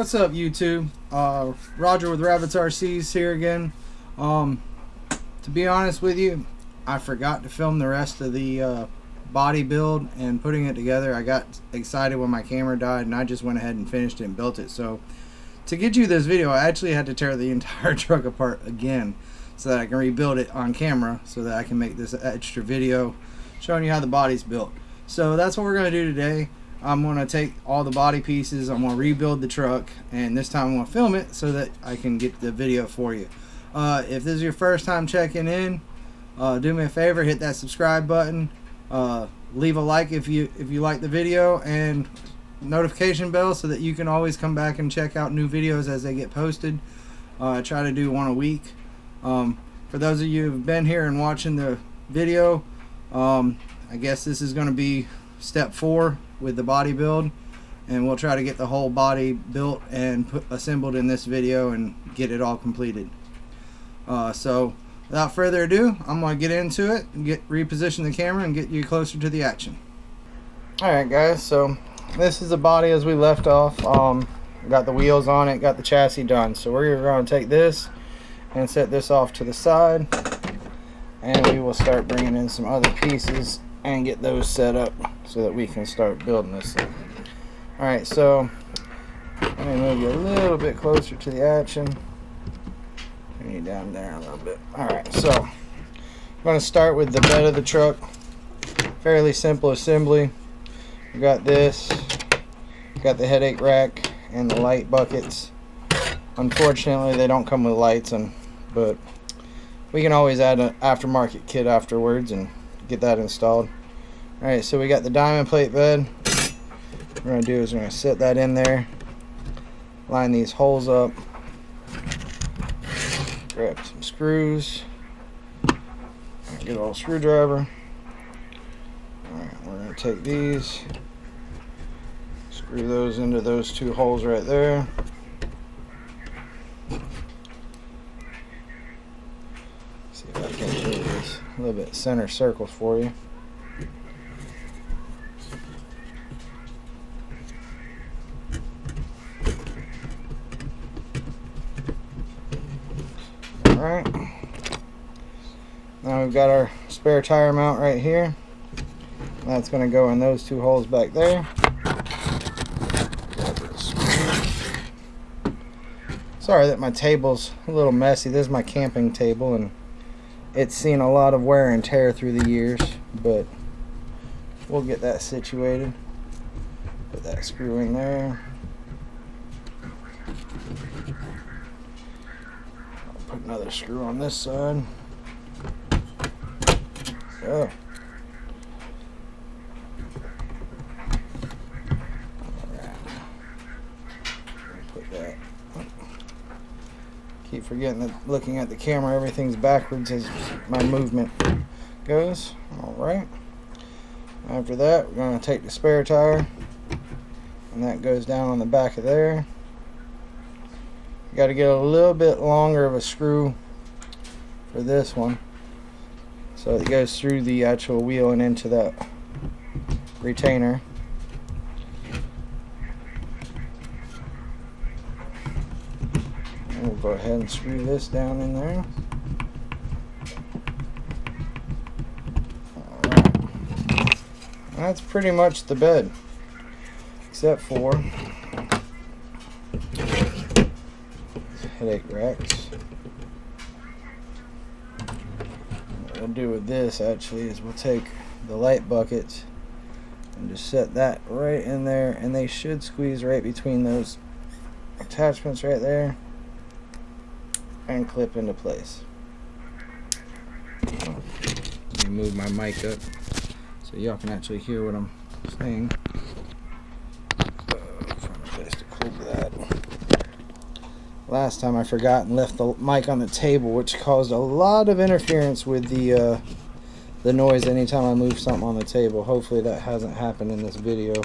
What's up, YouTube? Roger with Rabbits RCs here again. To be honest with you, I forgot to film the rest of the body build and putting it together. I got excited when my camera died and I just went ahead and finished it and built it. So to get you this video, I actually had to tear the entire truck apart again so that I can rebuild it on camera so that I can make this extra video showing you how the body's built. So that's what we're going to do today. I'm going to take all the body pieces, I'm going to rebuild the truck, and this time I'm going to film it so that I can get the video for you. If this is your first time checking in, do me a favor, hit that subscribe button, leave a like if you like the video, and notification bell so that you can always come back and check out new videos as they get posted. I try to do one a week. For those of you who've been here and watching the video, I guess this is going to be step 4 with the body build, and we'll try to get the whole body built and assembled in this video and get it all completed. So without further ado, I'm going to get into it and reposition the camera and get you closer to the action. Alright guys, so this is the body as we left off. Got the wheels on it, got the chassis done. So we're going to take this and set this off to the side, and we will start bringing in some other pieces and get those set up so that we can start building this thing. Alright, so let me move you a little bit closer to the action. Bring you down there a little bit. Alright, so I'm going to start with the bed of the truck. Fairly simple assembly. We got this, got the headache rack and the light buckets. Unfortunately they don't come with lights, but we can always add an aftermarket kit afterwards and get that installed. Alright, so we got the diamond plate bed. What we're going to do is we're going to set that in there, line these holes up, grab some screws, get a old screwdriver. Alright, we're going to take these, screw those into those 2 holes right there. See if I can do this a little bit center circles for you. Alright, now we've got our spare tire mount right here. That's going to go in those 2 holes back there. Sorry that my table's a little messy. This is my camping table and it's seen a lot of wear and tear through the years, but we'll get that situated. Put that screw in there. Put another screw on this side. So, alright. Put that. Keep forgetting that looking at the camera, everything's backwards as my movement goes. Alright. After that, we're going to take the spare tire, and that goes down on the back of there. Got to get a little bit longer of a screw for this one so it goes through the actual wheel and into that retainer. And we'll go ahead and screw this down in there. Alright. That's pretty much the bed, except for headache racks. What we'll do with this actually is we'll take the light buckets and just set that right in there, and they should squeeze right between those attachments right there and clip into place. Let me move my mic up so y'all can actually hear what I'm saying. Find a place to clip that. Last time I forgot and left the mic on the table, which caused a lot of interference with the noise anytime I move something on the table. Hopefully that hasn't happened in this video,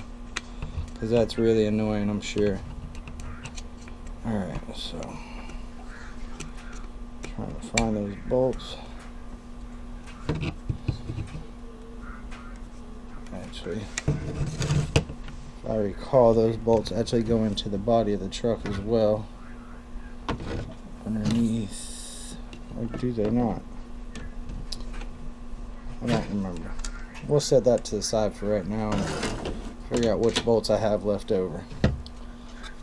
because that's really annoying, I'm sure. Alright, so trying to find those bolts. Actually, if I recall, those bolts actually go into the body of the truck as well. Underneath. Or do they not? I don't remember. We'll set that to the side for right now and figure out which bolts I have left over.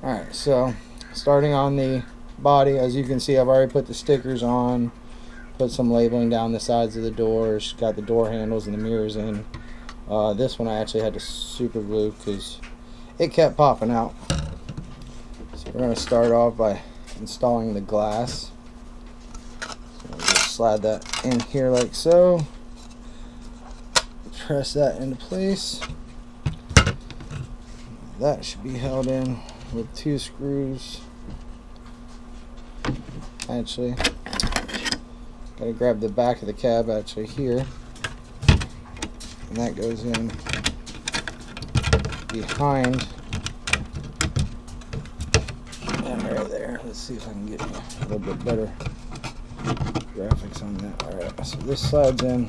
Alright, so starting on the body, as you can see, I've already put the stickers on, put some labeling down the sides of the doors, got the door handles and the mirrors in. This one I actually had to super glue because it kept popping out. So we're going to start off by installing the glass. So we'll just slide that in here like so. Press that into place. That should be held in with 2 screws. Actually, gotta grab the back of the cab actually here, and that goes in behind and right there. Let's see if I can get a little bit better graphics on that. Alright, so this slides in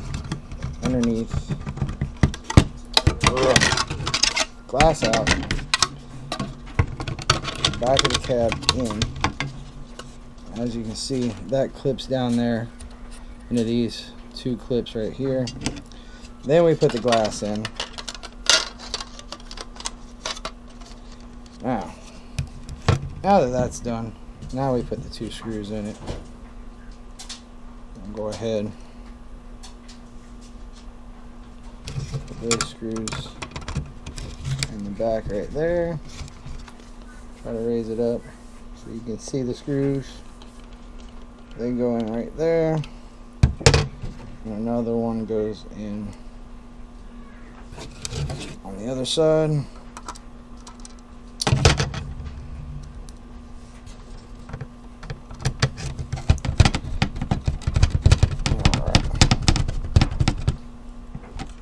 underneath. Glass out, back of the cab in. As you can see, that clips down there into these 2 clips right here. Then we put the glass in. Now that that's done, now we put the 2 screws in it. I'll go ahead, put those screws in the back right there. Try to raise it up so you can see the screws. They go in right there, and another one goes in on the other side.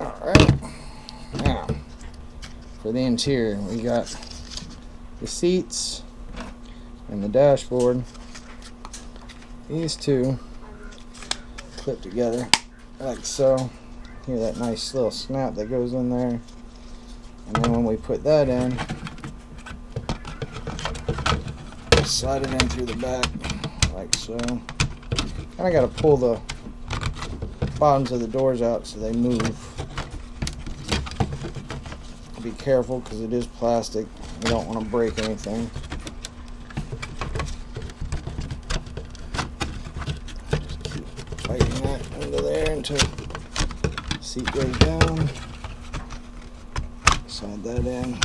Alright, now for the interior, we got the seats and the dashboard. These 2 clip together like so. Hear that nice little snap that goes in there. And then when we put that in, slide it in through the back like so. Kinda gotta pull the bottoms of the doors out so they move. Be careful because it is plastic. You don't want to break anything. Tighten that into there until the seat goes down. Slide that in.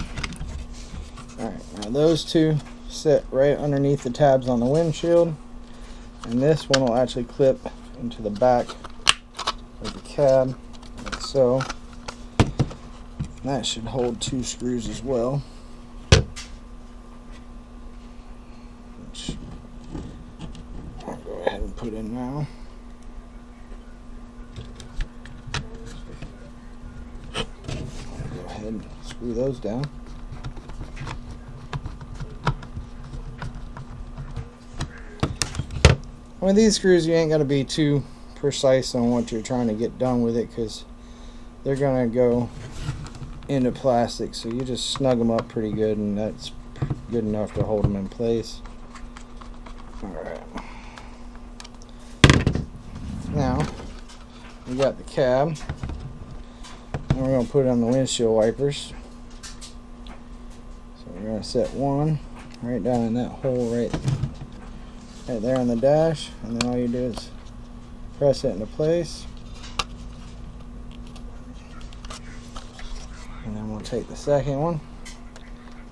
Alright, now those 2 sit right underneath the tabs on the windshield, and this one will actually clip into the back of the cab like so. That should hold 2 screws as well, which I'll go ahead and put in now. Go ahead and screw those down. With these screws, you ain't got to be too precise on what you're trying to get done with it, because they're gonna go into plastic, so you just snug them up pretty good, and that's good enough to hold them in place. Alright, now we got the cab, and we're going to put it on the windshield wipers. So we're going to set one right down in that hole right there on the dash, and then all you do is press it into place. And then we'll take the second one,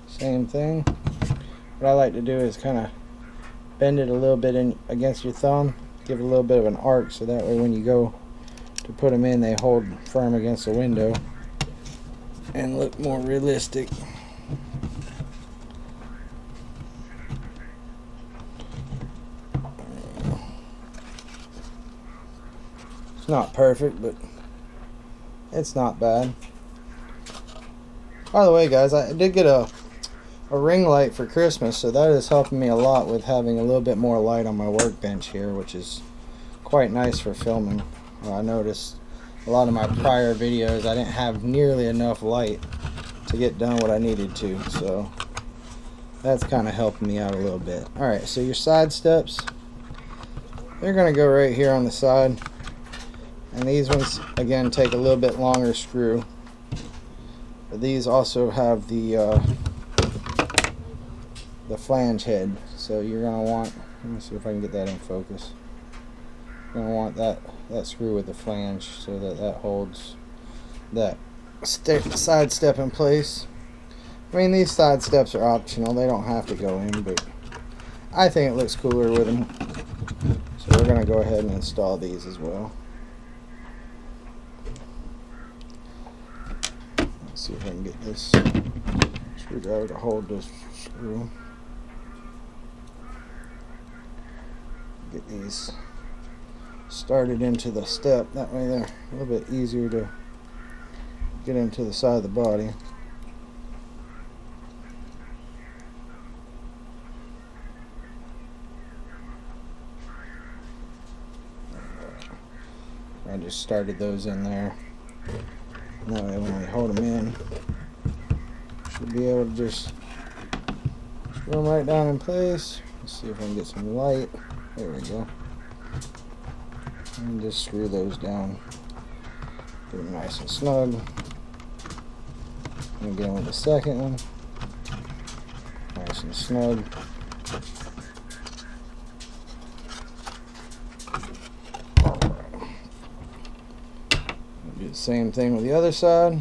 same thing. What I like to do is kind of bend it a little bit in against your thumb, give it a little bit of an arc, so that way when you go to put them in, they hold firm against the window and look more realistic. It's not perfect, but it's not bad. By the way, guys, I did get a ring light for Christmas, so that is helping me a lot with having a little bit more light on my workbench here, which is quite nice for filming. I noticed a lot of my prior videos I didn't have nearly enough light to get done what I needed to. So that's kind of helping me out a little bit. Alright, so your side steps, they're going to go right here on the side. And these ones, again, take a little bit longer screw. But these also have the flange head. So you're going to want, let me see if I can get that in focus. You're going to want that screw with the flange so that holds that side step in place. I mean, these side steps are optional. They don't have to go in, but I think it looks cooler with them. So we're going to go ahead and install these as well. Let's see if I can get this screwdriver to hold this screw. Get these started into the step. That way they're a little bit easier to get into the side of the body. I just started those in there. And that way when we hold them in, should be able to just screw them right down in place. Let's see if I can get some light. There we go. And just screw those down. Get them nice and snug. And again with the second one. Nice and snug. Do the same thing with the other side.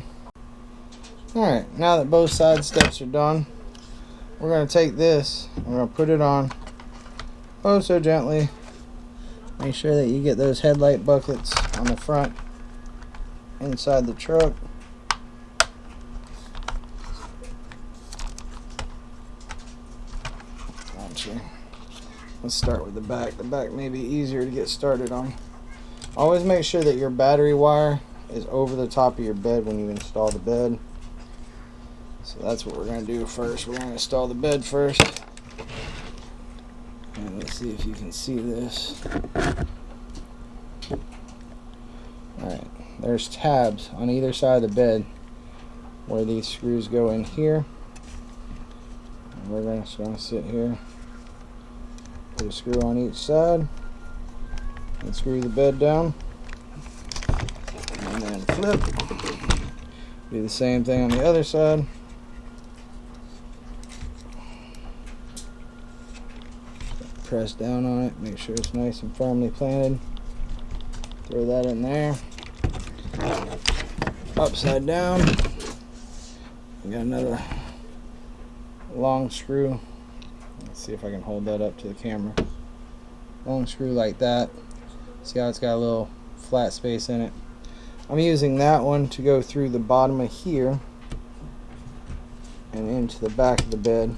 Alright, now that both side steps are done, we're going to take this and we're going to put it on oh so gently. Make sure that you get those headlight buckets on the front inside the truck. Actually, let's start with the back. The back may be easier to get started on. Always make sure that your battery wire is over the top of your bed when you install the bed. So that's what we're going to do first. We're going to install the bed first. And let's see if you can see this. Alright, there's tabs on either side of the bed where these screws go in here. And we're just going to sit here, put a screw on each side, and screw the bed down. And then flip. Do the same thing on the other side. Press down on it, make sure it's nice and firmly planted. Throw that in there. Upside down. We got another long screw. Let's see if I can hold that up to the camera. Long screw like that. See how it's got a little flat space in it. I'm using that one to go through the bottom of here and into the back of the bed.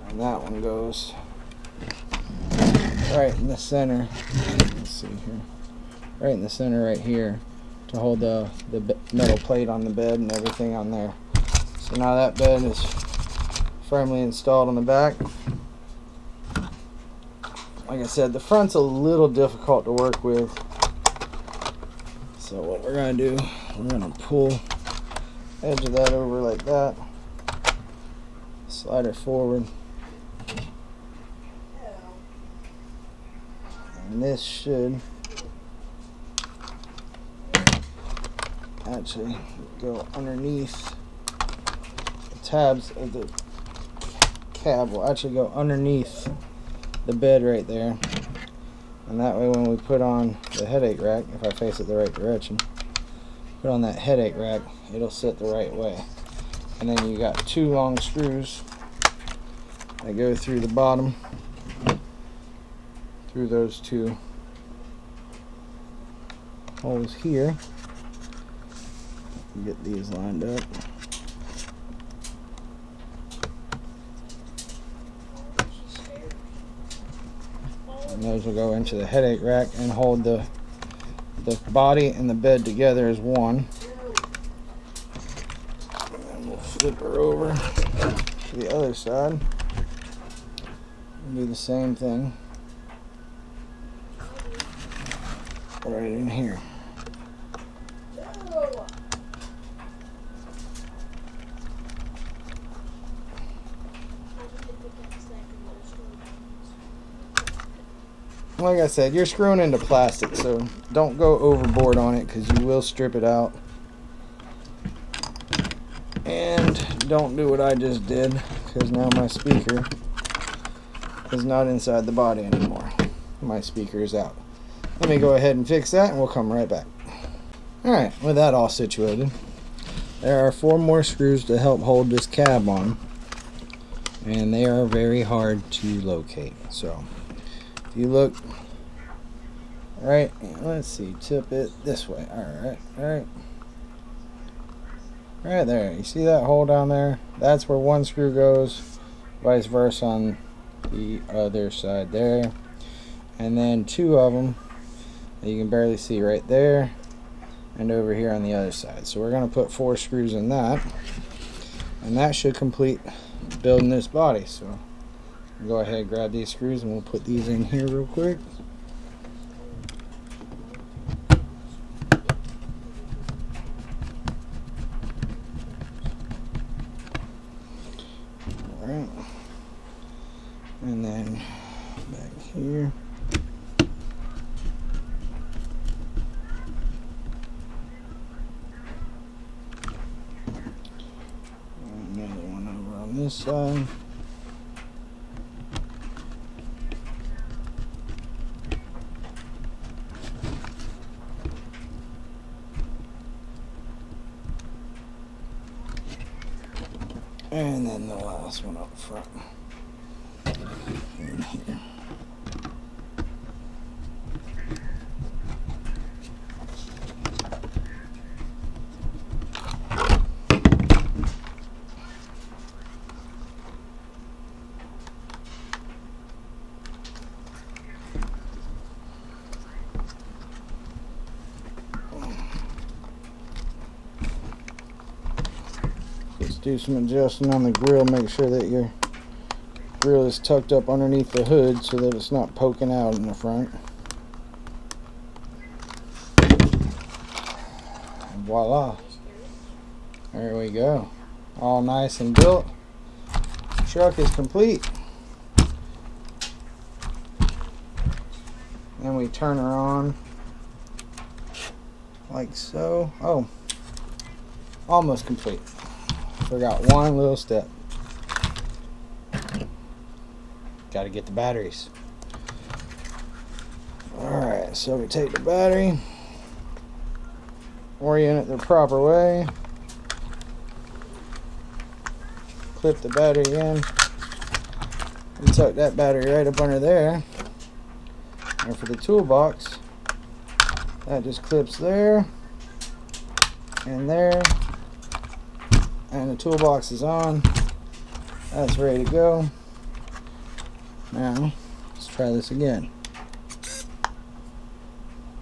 And that one goes right in the center. Let's see here. Right in the center right here to hold the metal plate on the bed and everything on there. So now that bed is firmly installed on the back. Like I said, the front's a little difficult to work with. So what we're going to do, we're going to pull the edge of that over like that. Slide it forward. And this should actually go underneath the tabs of the cab. Will actually go underneath the bed right there, and that way when we put on the headache rack, if I face it the right direction, put on that headache rack, it'll sit the right way. And then you got two long screws that go through the bottom, through those two holes here. Get these lined up. And those will go into the headache rack and hold the body and the bed together as one. And we'll flip her over to the other side and do the same thing right in here. like I said, you're screwing into plastic, so don't go overboard on it because you will strip it out. And don't do what I just did, because now my speaker is not inside the body anymore. My speaker is out. Let me go ahead and fix that and we'll come right back. Alright, with that all situated, there are 4 more screws to help hold this cab on, and they are very hard to locate. So if you look right, let's see, tip it this way. Alright, right there. You see that hole down there? That's where one screw goes, vice versa on the other side there. And then 2 of them that you can barely see right there and over here on the other side. So we're going to put 4 screws in that, and that should complete building this body. So go ahead and grab these screws and we'll put these in here real quick. Alright, and then back here. Another one over on this side. And then the last one up front. In here. Let's do some adjusting on the grill. Make sure that your grill is tucked up underneath the hood so that it's not poking out in the front. And voila. There we go. All nice and built. The truck is complete. Then we turn her on like so. Oh, almost complete. Forgot one little step. Got to get the batteries. Alright, so we take the battery, orient it the proper way, clip the battery in, and tuck that battery right up under there. And for the toolbox, that just clips there and there. And the toolbox is on. That's ready to go. Now, let's try this again.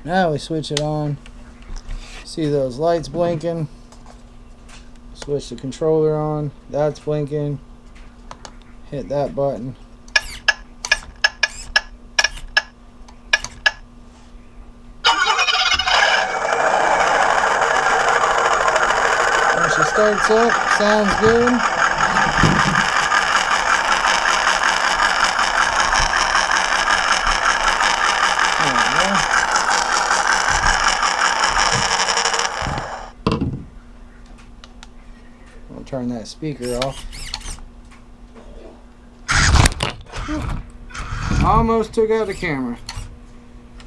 Now we switch it on. See those lights blinking. Switch the controller on. That's blinking. Hit that button. She starts up, sounds good. I'll turn that speaker off. Almost took out the camera.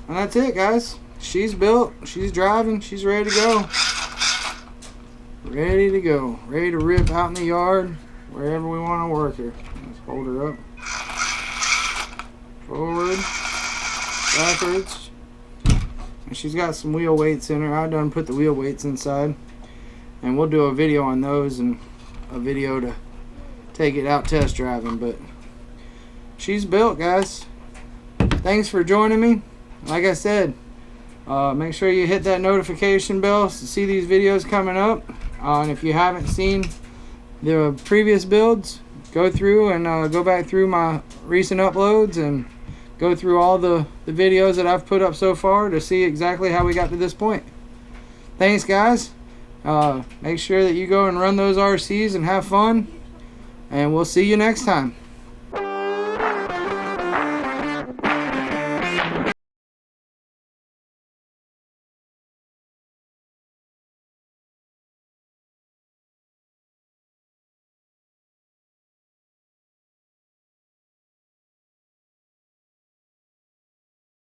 And that's it, guys. She's built, she's driving, she's ready to go. Ready to go. Ready to rip out in the yard, wherever we want to work her. Let's hold her up. Forward. Backwards. And she's got some wheel weights in her. I done put the wheel weights inside. And we'll do a video on those and a video to take it out test driving. But she's built, guys. Thanks for joining me. Like I said, make sure you hit that notification bell to see these videos coming up. And if you haven't seen the previous builds, go through and go back through my recent uploads and go through all the videos that I've put up so far to see exactly how we got to this point. Thanks, guys. Make sure that you go and run those RCs and have fun. And we'll see you next time.